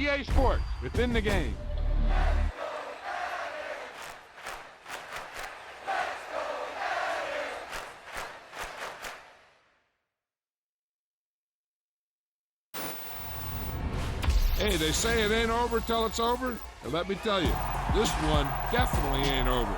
EA Sports, within the game. Hey, they say it ain't over till it's over. Well, let me tell you, this one definitely ain't over.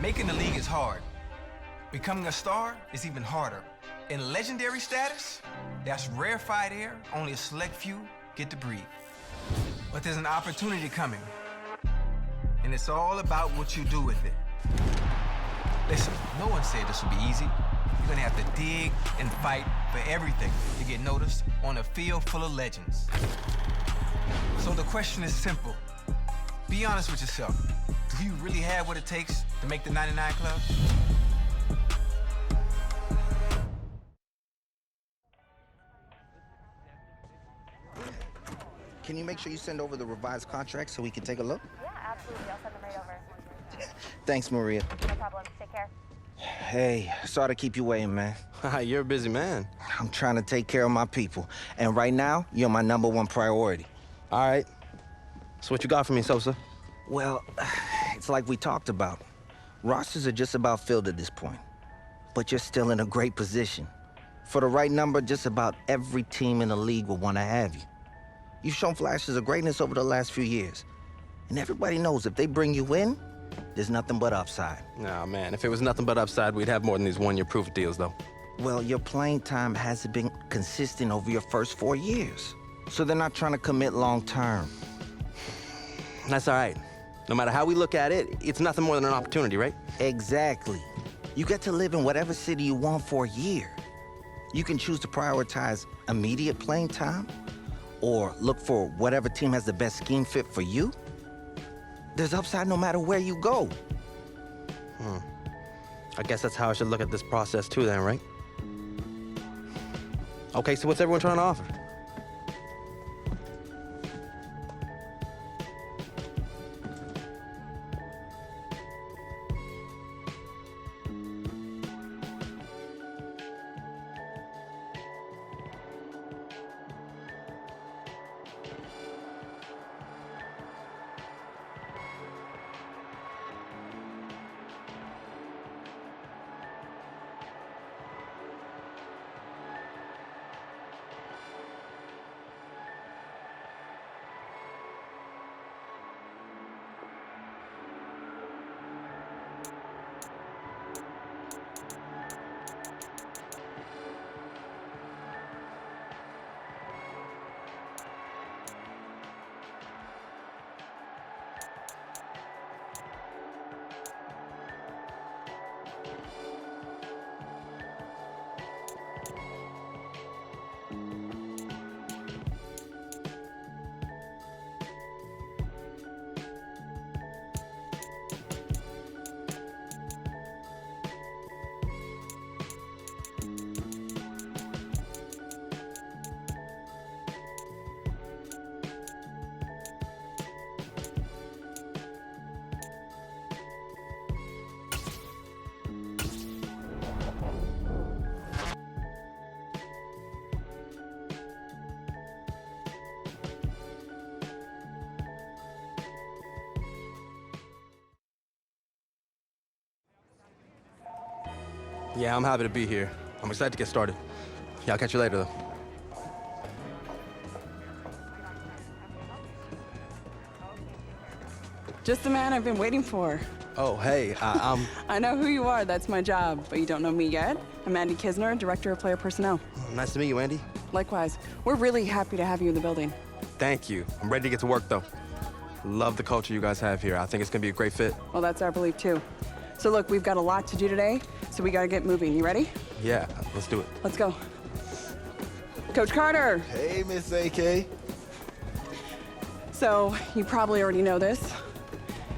Making the league is hard. Becoming a star is even harder. In legendary status, that's rarefied air only a select few get to breathe. But there's an opportunity coming. And it's all about what you do with it. Listen, no one said this would be easy. You're gonna have to dig and fight for everything to get noticed on a field full of legends. So the question is simple. Be honest with yourself. Do you really have what it takes to make the 99 Club? Can you make sure you send over the revised contract so we can take a look? Yeah, absolutely. I'll send them right over. Thanks, Maria. No problem. Take care. Hey, sorry to keep you waiting, man. You're a busy man. I'm trying to take care of my people. And right now, you're my #1 priority. All right. So what you got for me, Sosa? Well, it's like we talked about. Rosters are just about filled at this point. But you're still in a great position. For the right number, just about every team in the league will want to have you. You've shown flashes of greatness over the last few years. And everybody knows if they bring you in, there's nothing but upside. Nah, man, if it was nothing but upside, we'd have more than these one-year proof deals, though. Well, your playing time hasn't been consistent over your first 4 years. So they're not trying to commit long-term. That's all right. No matter how we look at it, it's nothing more than an opportunity, right? Exactly. You get to live in whatever city you want for a year. You can choose to prioritize immediate playing time or look for whatever team has the best scheme fit for you. There's upside no matter where you go. I guess that's how I should look at this process, too, then, right? Okay, so what's everyone trying to offer? Yeah, I'm happy to be here. I'm excited to get started. Yeah, I'll catch you later, though. Just the man I've been waiting for. Oh, hey, I'm... I know who you are, that's my job, but you don't know me yet. I'm Andy Kisner, Director of Player Personnel. Nice to meet you, Andy. Likewise. We're really happy to have you in the building. Thank you. I'm ready to get to work, though. Love the culture you guys have here. I think it's gonna be a great fit. Well, that's our belief, too. So look, we've got a lot to do today, so we gotta get moving. You ready? Yeah, let's do it. Let's go. Coach Carter! Hey, Miss AK. So, you probably already know this.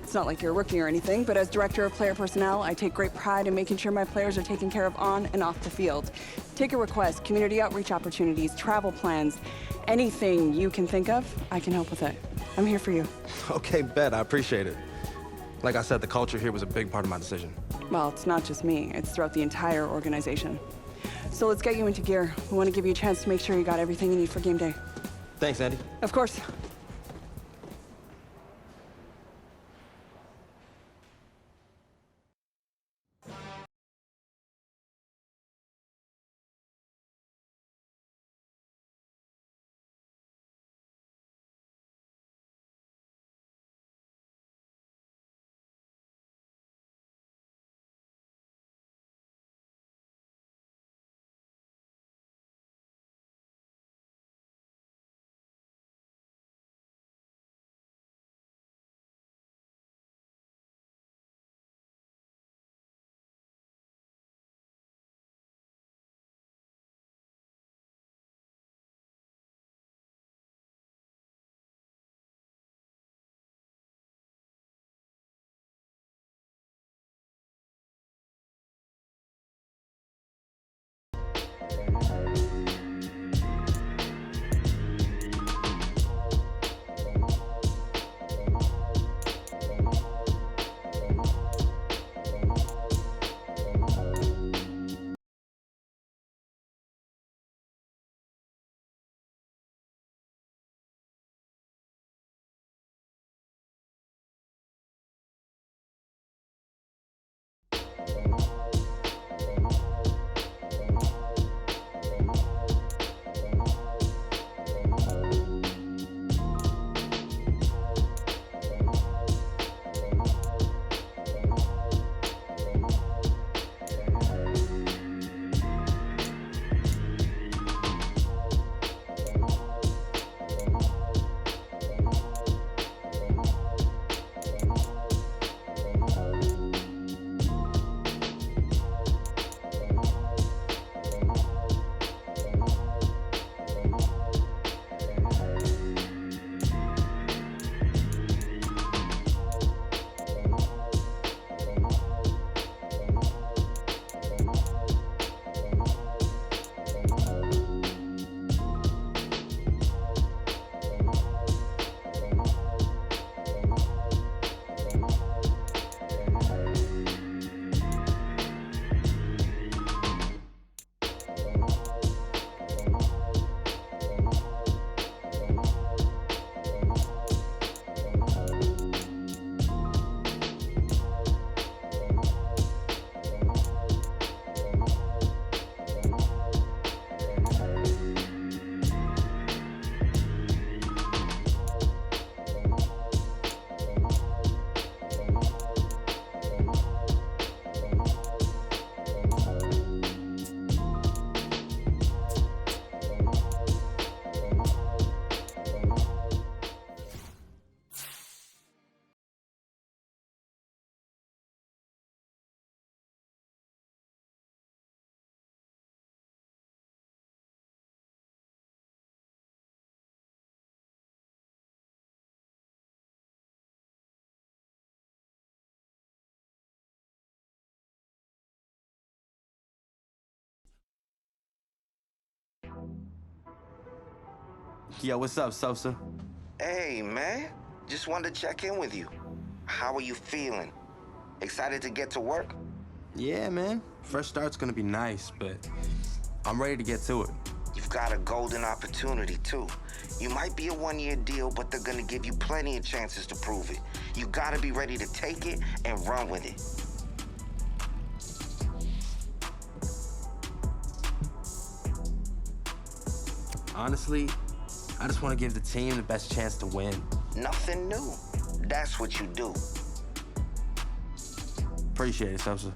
It's not like you're a rookie or anything, but as Director of Player Personnel, I take great pride in making sure my players are taken care of on and off the field. Take a request, community outreach opportunities, travel plans, anything you can think of, I can help with it. I'm here for you. Okay, bet. I appreciate it. Like I said, the culture here was a big part of my decision. Well, it's not just me. It's throughout the entire organization. So let's get you into gear. We want to give you a chance to make sure you got everything you need for game day. Thanks, Andy. Of course. Yo, what's up, Sosa? Hey, man. Just wanted to check in with you. How are you feeling? Excited to get to work? Yeah, man. Fresh start's gonna be nice, but I'm ready to get to it. You've got a golden opportunity, too. You might be a one-year deal, but they're gonna give you plenty of chances to prove it. You gotta be ready to take it and run with it. Honestly, I just want to give the team the best chance to win. Nothing new. That's what you do. Appreciate it, Sosa.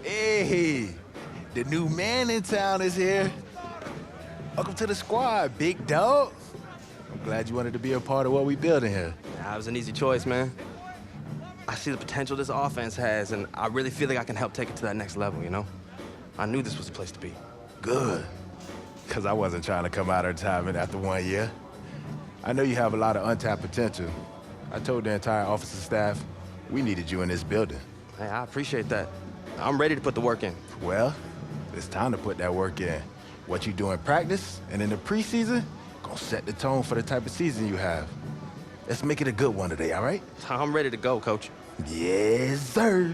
Hey, the new man in town is here. Welcome to the squad, big dog. I'm glad you wanted to be a part of what we building here. That was an easy choice, man. I see the potential this offense has, and I really feel like I can help take it to that next level, you know? I knew this was the place to be. Good, because I wasn't trying to come out of retirement after 1 year. I know you have a lot of untapped potential. I told the entire office and staff we needed you in this building. Hey, I appreciate that. I'm ready to put the work in. Well, it's time to put that work in. What you do in practice and in the preseason gonna set the tone for the type of season you have. Let's make it a good one today, all right? I'm ready to go, Coach. Yes, sir.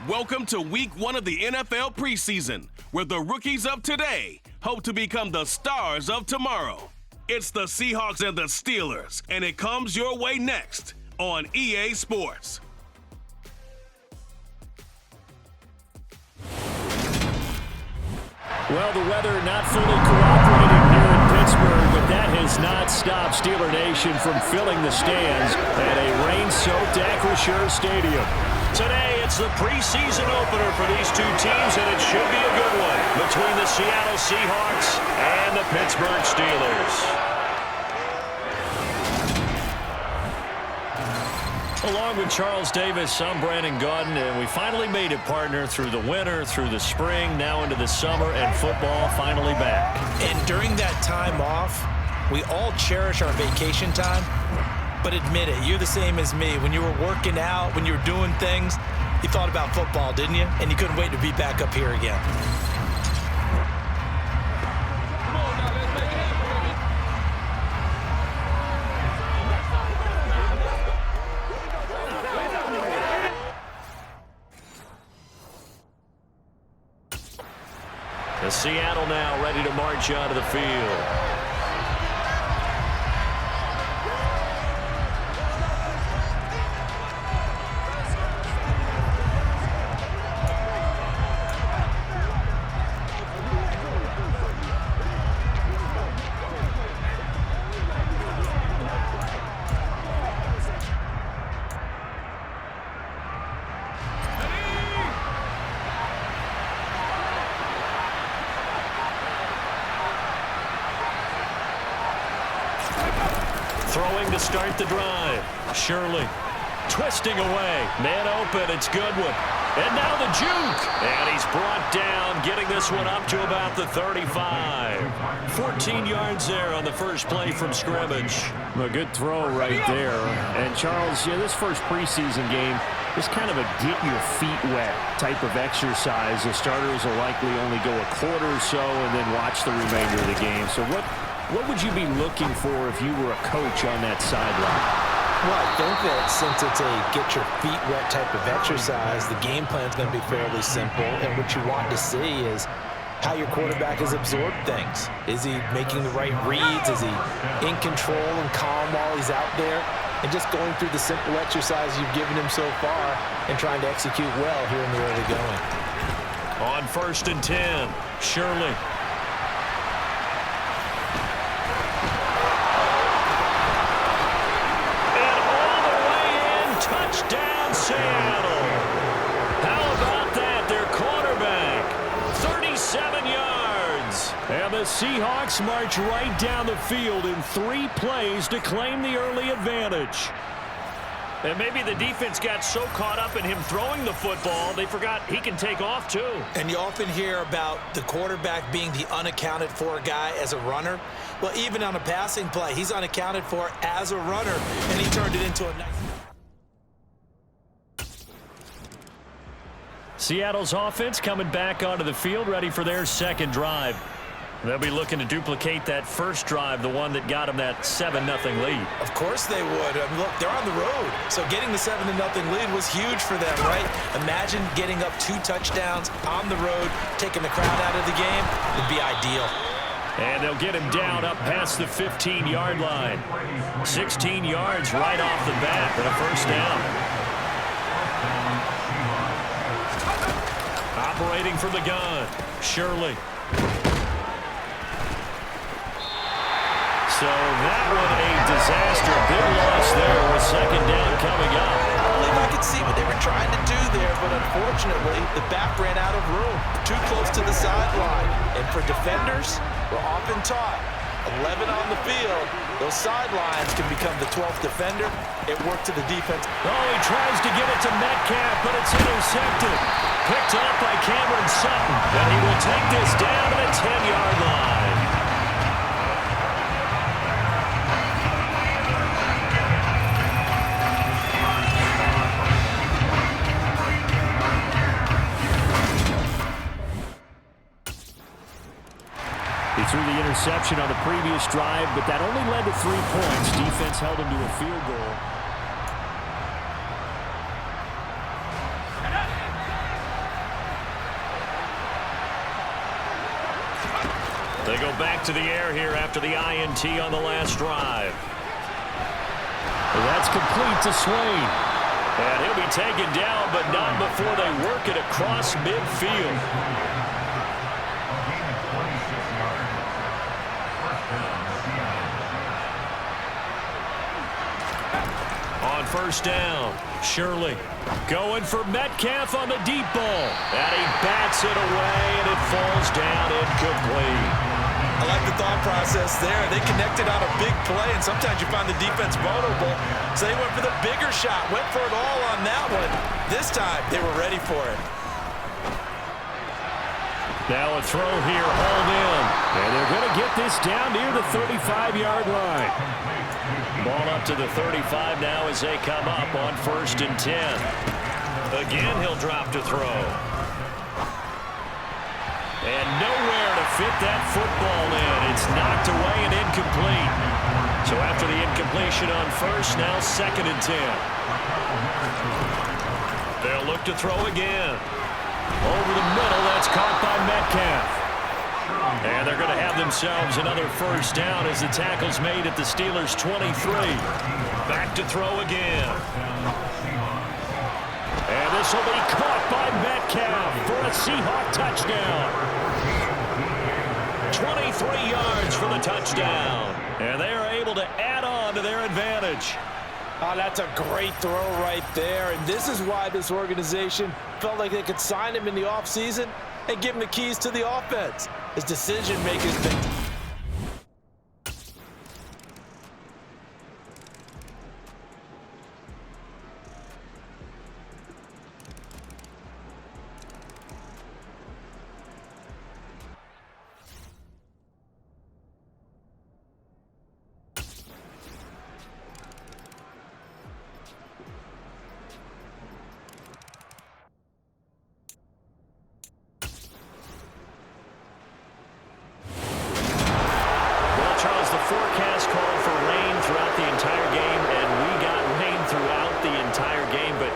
Welcome to week 1 of the NFL preseason, where the rookies of today hope to become the stars of tomorrow. It's the Seahawks and the Steelers, and it comes your way next on EA Sports. Well, the weather not fully cooperating here in Pittsburgh, but that has not stopped Steeler Nation from filling the stands at a rain-soaked Akrnz Stadium. Today, it's the preseason opener for these two teams, and it should be a good one between the Seattle Seahawks and the Pittsburgh Steelers. Along with Charles Davis, I'm Brandon Gaudin, and we finally made it, partner, through the winter, through the spring, now into the summer, and football finally back. And during that time off, we all cherish our vacation time, but admit it, you're the same as me. When you were working out, when you were doing things, you thought about football, didn't you? And you couldn't wait to be back up here again. Seattle now ready to march onto the field. Throwing to start the drive. Shirley twisting away. Man open. It's Goodwin. And now the juke. And he's brought down, getting this one up to about the 35. 14 yards there on the first play from scrimmage. A good throw right there. And Charles, this first preseason game is kind of a get your feet wet type of exercise. The starters will likely only go a quarter or so and then watch the remainder of the game. So what would you be looking for if you were a coach on that sideline? Well, I think that since it's a get your feet wet type of exercise, the game plan is going to be fairly simple. And what you want to see is how your quarterback has absorbed things. Is he making the right reads? Is he in control and calm while he's out there? And just going through the simple exercise you've given him so far and trying to execute well here in the early going. On 1st and 10, Shirley. Touchdown, Seattle. How about that? Their quarterback, 37 yards. And the Seahawks march right down the field in 3 plays to claim the early advantage. And maybe the defense got so caught up in him throwing the football, they forgot he can take off too. And you often hear about the quarterback being the unaccounted for guy as a runner. Well, even on a passing play, he's unaccounted for as a runner, and he turned it into a nice... Seattle's offense coming back onto the field, ready for their second drive. They'll be looking to duplicate that first drive, the one that got them that 7-0 lead. Of course they would. Look, they're on the road, so getting the 7-0 lead was huge for them, right? Imagine getting up 2 touchdowns on the road, taking the crowd out of the game would be ideal. And they'll get him down up past the 15-yard line. 16 yards right off the bat for a first down. Operating from the gun, Shirley. So that one a disaster. Big loss there with second down coming up. I believe I could see what they were trying to do there, but unfortunately, the back ran out of room. Too close to the sideline. And for defenders, we're often taught, 11 on the field, those sidelines can become the 12th defender. It worked to the defense. Oh, he tries to give it to Metcalf, but it's intercepted. Picked up by Cameron Sutton, and he will take this down to the 10-yard line. He threw the interception on the previous drive, but that only led to 3 points. Defense held him to a field goal. They go back to the air here after the INT on the last drive. That's complete to Swain. And he'll be taken down, but not before they work it across midfield. first down. Shirley going for Metcalf on the deep ball. And he bats it away, and it falls down incomplete. I like the thought process there. They connected on a big play, and sometimes you find the defense vulnerable. So they went for the bigger shot, went for it all on that one. This time, they were ready for it. Now a throw here, hauled in. And they're going to get this down near the 35-yard line. Ball up to the 35 now as they come up on 1st and 10. Again, he'll drop to throw. And nowhere to fit that football in. It's knocked away and incomplete. So after the incompletion on 1st, now 2nd and 10. They'll look to throw again. Over the middle, that's caught by Metcalf. And they're going to have themselves another first down as the tackle's made at the Steelers' 23. Back to throw again. And this will be caught by Metcalf for a Seahawk touchdown. 23 yards for the touchdown. And they are able to add on to their advantage. Oh, that's a great throw right there. And this is why this organization felt like they could sign him in the offseason and give him the keys to the offense. His decision-making has been... Forecast called for rain throughout the entire game, and we got rain throughout the entire game. But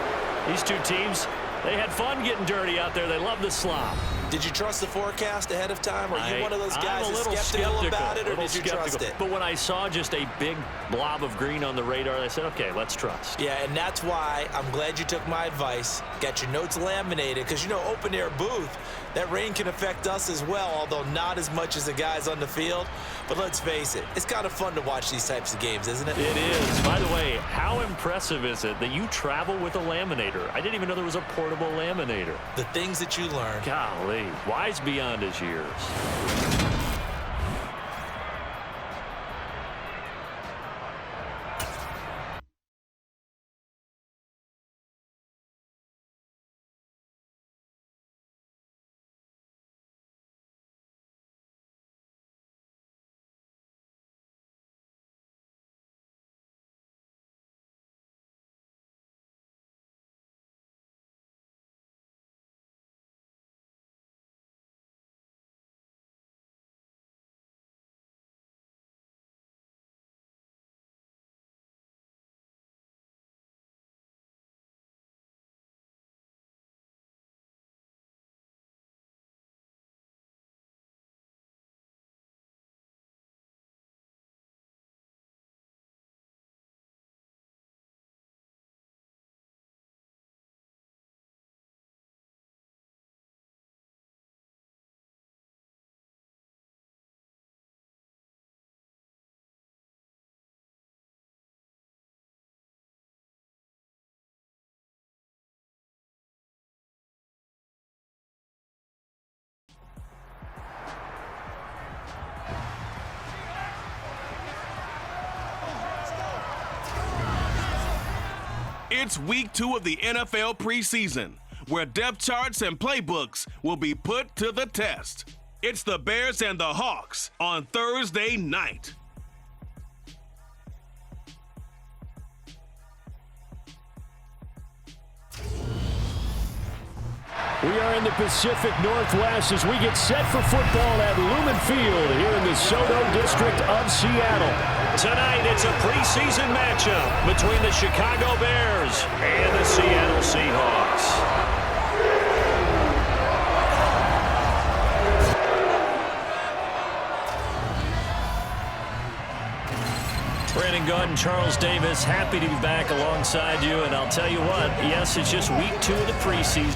these two teams, they had fun getting dirty out there. They love the slop. Did you trust the forecast ahead of time? Are you one of those guys that's skeptical about it, or did you trust it? But when I saw just a big blob of green on the radar, I said, okay, let's trust. Yeah, and that's why I'm glad you took my advice. Got your notes laminated, because, you know, open-air booth, that rain can affect us as well, although not as much as the guys on the field. But let's face it, it's kind of fun to watch these types of games, isn't it? It is. By the way, how impressive is it that you travel with a laminator? I didn't even know there was a portable laminator. The things that you learn. Golly, wise beyond his years. It's week 2 of the NFL preseason, where depth charts and playbooks will be put to the test. It's the Bears and the Hawks on Thursday night. We are in the Pacific Northwest as we get set for football at Lumen Field here in the SoDo district of Seattle. Tonight, it's a preseason matchup between the Chicago Bears and the Seattle Seahawks. Brandon Gaunt and Charles Davis, happy to be back alongside you. And I'll tell you what, yes, it's just week 2 of the preseason.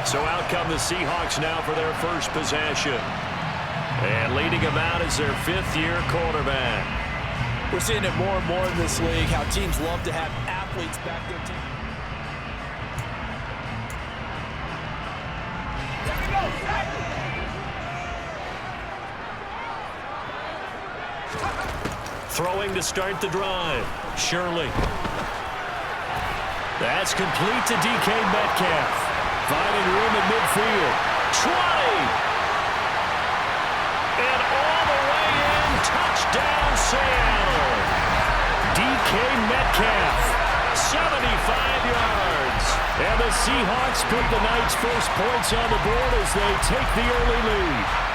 So out come the Seahawks now for their first possession. And leading him out is their fifth-year quarterback. We're seeing it more and more in this league, how teams love to have athletes back their team. Throwing to start the drive. Shirley. That's complete to DK Metcalf. Finding room at midfield. 20. And all the way in. Touchdown, Seattle. DK Metcalf. 75 yards. And the Seahawks put the night's first points on the board as they take the early lead.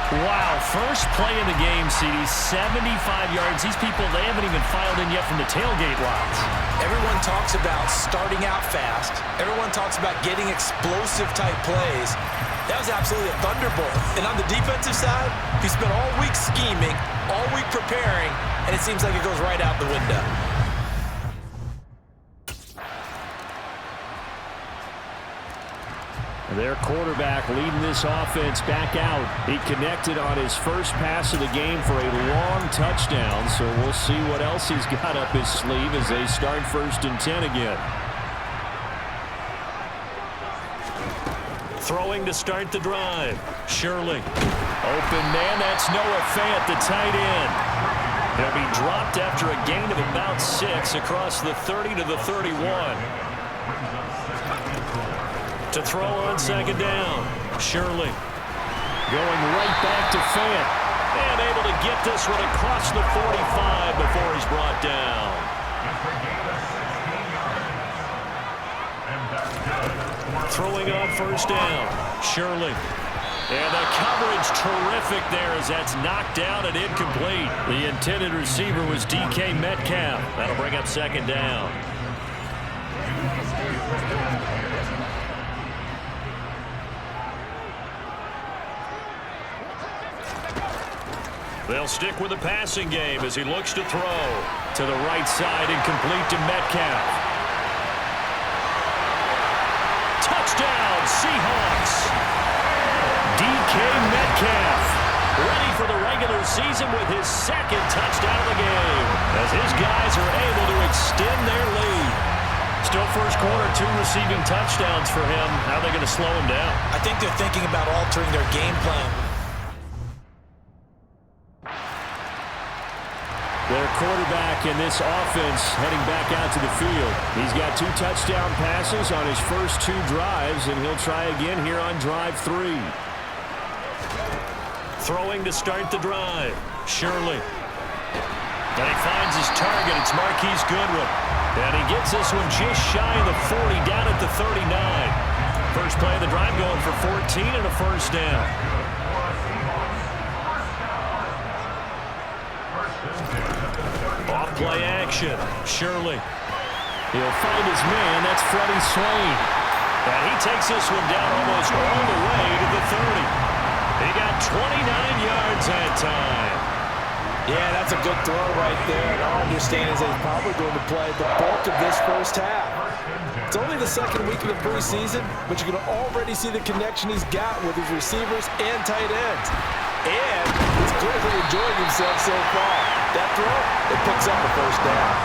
Wow, first play of the game, CD, 75 yards. These people, they haven't even filed in yet from the tailgate lots. Everyone talks about starting out fast. Everyone talks about getting explosive-type plays. That was absolutely a thunderbolt. And on the defensive side, he spent all week scheming, all week preparing, and it seems like it goes right out the window. Their quarterback leading this offense back out. He connected on his first pass of the game for a long touchdown, so we'll see what else he's got up his sleeve as they start 1st and 10 again. Throwing to start the drive. Shirley. Open man, that's Noah Fant, the tight end. He'll be dropped after a gain of about 6 across the 30 to the 31. To throw on 2nd down. Shirley. Going right back to Fant. And able to get this one across the 45 before he's brought down. Throwing on 1st down. Shirley. And the coverage terrific there as that's knocked down and incomplete. The intended receiver was DK Metcalf. That'll bring up 2nd down. They'll stick with the passing game as he looks to throw. To the right side, incomplete to Metcalf. Touchdown, Seahawks. DK Metcalf, ready for the regular season with his 2nd touchdown of the game, as his guys are able to extend their lead. Still first quarter, 2 receiving touchdowns for him. How are they going to slow him down? I think they're thinking about altering their game plan. Their quarterback in this offense heading back out to the field. He's got 2 touchdown passes on his first 2 drives, and he'll try again here on drive 3. Throwing to start the drive. Shirley. And he finds his target. It's Marquise Goodwin. And he gets this one just shy of the 40, down at the 39. First play of the drive going for 14 and a 1st down. Off-play action. Shirley. He'll find his man. That's Freddie Swain. And he takes this one down almost all the way to the 30. He got 29 yards that time. Yeah, that's a good throw right there. And our understanding is he's probably going to play the bulk of this first half. It's only the 2nd week of the preseason, but you can already see the connection he's got with his receivers and tight ends. And he's clearly enjoying himself so far. That throw, it picks up the 1st down.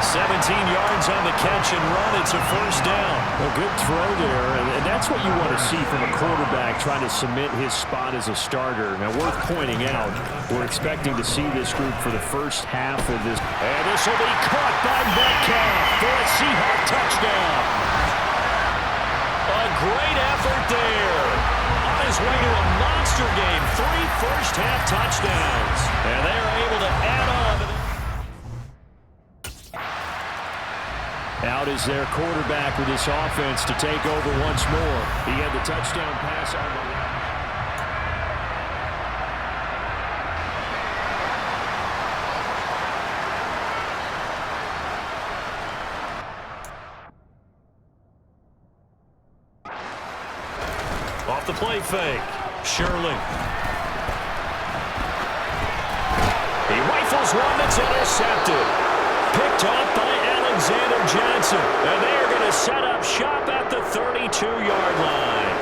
17 yards on the catch and run. It's a 1st down. A good throw there, and that's what you want to see from a quarterback trying to cement his spot as a starter. Now, worth pointing out, we're expecting to see this group for the first half of this. And this will be caught by Metcalf for a Seahawk touchdown. A great effort there. On his way to a monster game, 3 first-half touchdowns. And they are able to add on. Out is their quarterback with this offense to take over once more. He had the touchdown pass on the off the play fake. Shirley. He rifles one that's intercepted. Picked off by Alexander Johnson. And they are going to set up shop at the 32-yard line.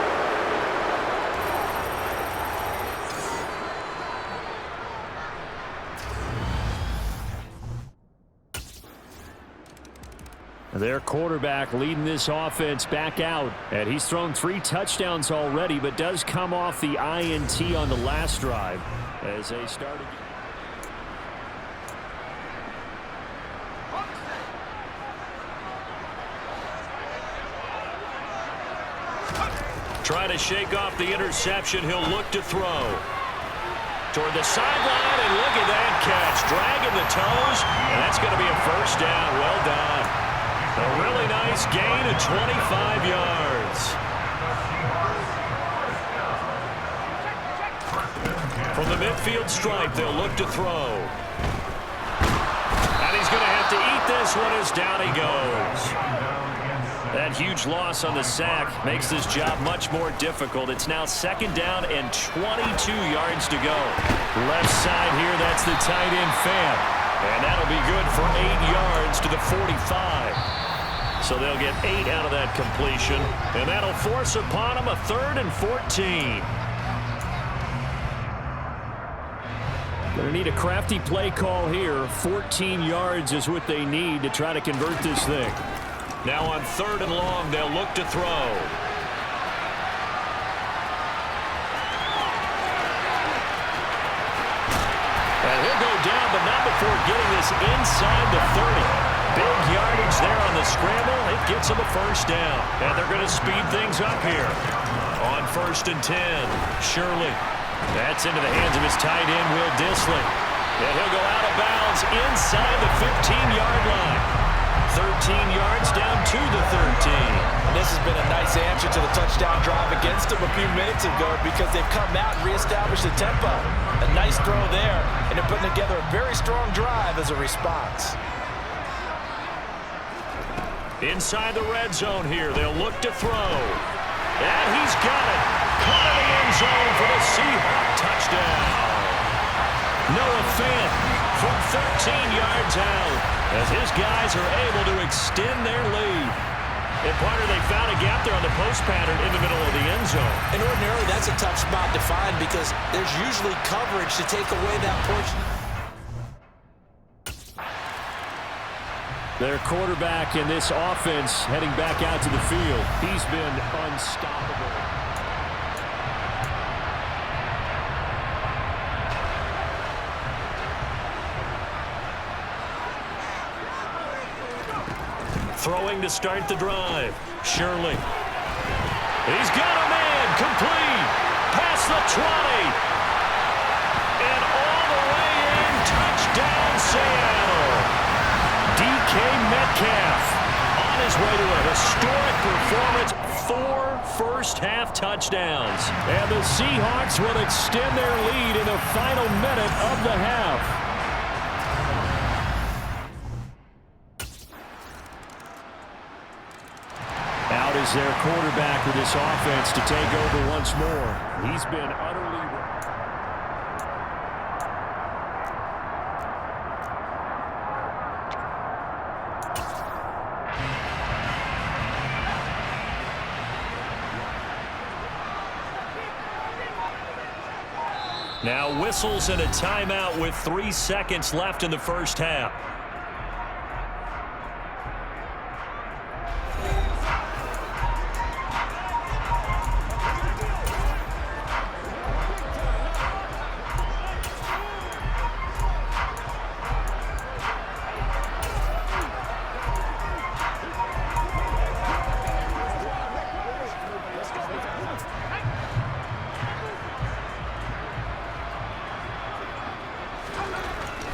Their quarterback leading this offense back out. And he's thrown 3 touchdowns already, but does come off the INT on the last drive as they start again. Trying to shake off the interception. He'll look to throw. Toward the sideline, and look at that catch. Dragging the toes, and that's going to be a first down. Well done. A really nice gain of 25 yards. From the midfield stripe, they'll look to throw. And he's going to have to eat this one as down he goes. That huge loss on the sack makes this job much more difficult. It's now 2nd down and 22 yards to go. Left side here, that's the tight end Fant. And that'll be good for 8 yards to the 45. So they'll get 8 out of that completion. And that'll force upon them a 3rd and 14. Going to need a crafty play call here. 14 yards is what they need to try to convert this thing. Now on 3rd and long, they'll look to throw. And he'll go down, but not before getting this inside the 30. Big yardage there on the scramble. It gets him a first down. And they're going to speed things up here. On 1st and 10, Shirley. That's into the hands of his tight end, Will Dissly. And he'll go out of bounds inside the 15-yard line. 13 yards down to the 13. And this has been a nice answer to the touchdown drive against them a few minutes ago because they've come out and reestablished the tempo. A nice throw there, and they're putting together a very strong drive as a response. Inside the red zone here, they'll look to throw. And he's got it. Caught in the end zone for the Seahawks touchdown. Noah Fant from 13 yards out as his guys are able to extend their lead. And partner, they found a gap there on the post pattern in the middle of the end zone. And ordinarily, that's a tough spot to find because there's usually coverage to take away that portion. Their quarterback in this offense heading back out to the field. He's been unstoppable. Throwing to start the drive. Shirley. He's got a man. Complete. Past the 20. And all the way in. Touchdown, Seattle. DK Metcalf on his way to a historic performance. 4 first-half touchdowns. And the Seahawks will extend their lead in the final minute of the half. Out is their quarterback with this offense to take over once more. He's been utterly... Now whistles and a timeout with 3 seconds left in the first half.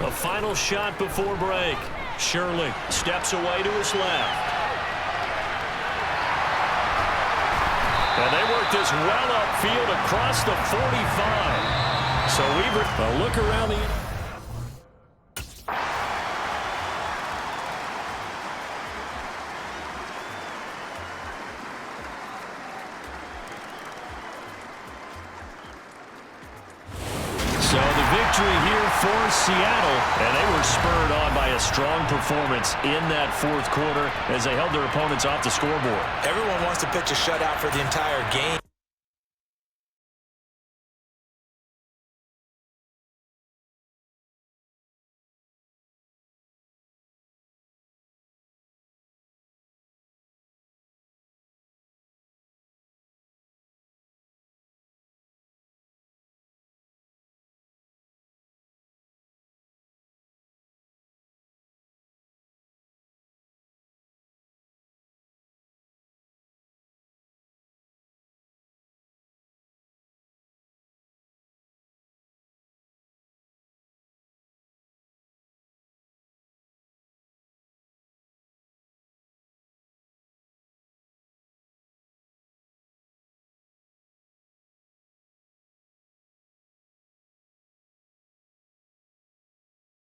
A final shot before break. Shirley steps away to his left. And they work this well upfield across the 45. So Weaver, a look around the... So the victory here for Seattle, and they were spurred on by a strong performance in that fourth quarter as they held their opponents off the scoreboard. Everyone wants to pitch a shutout for the entire game.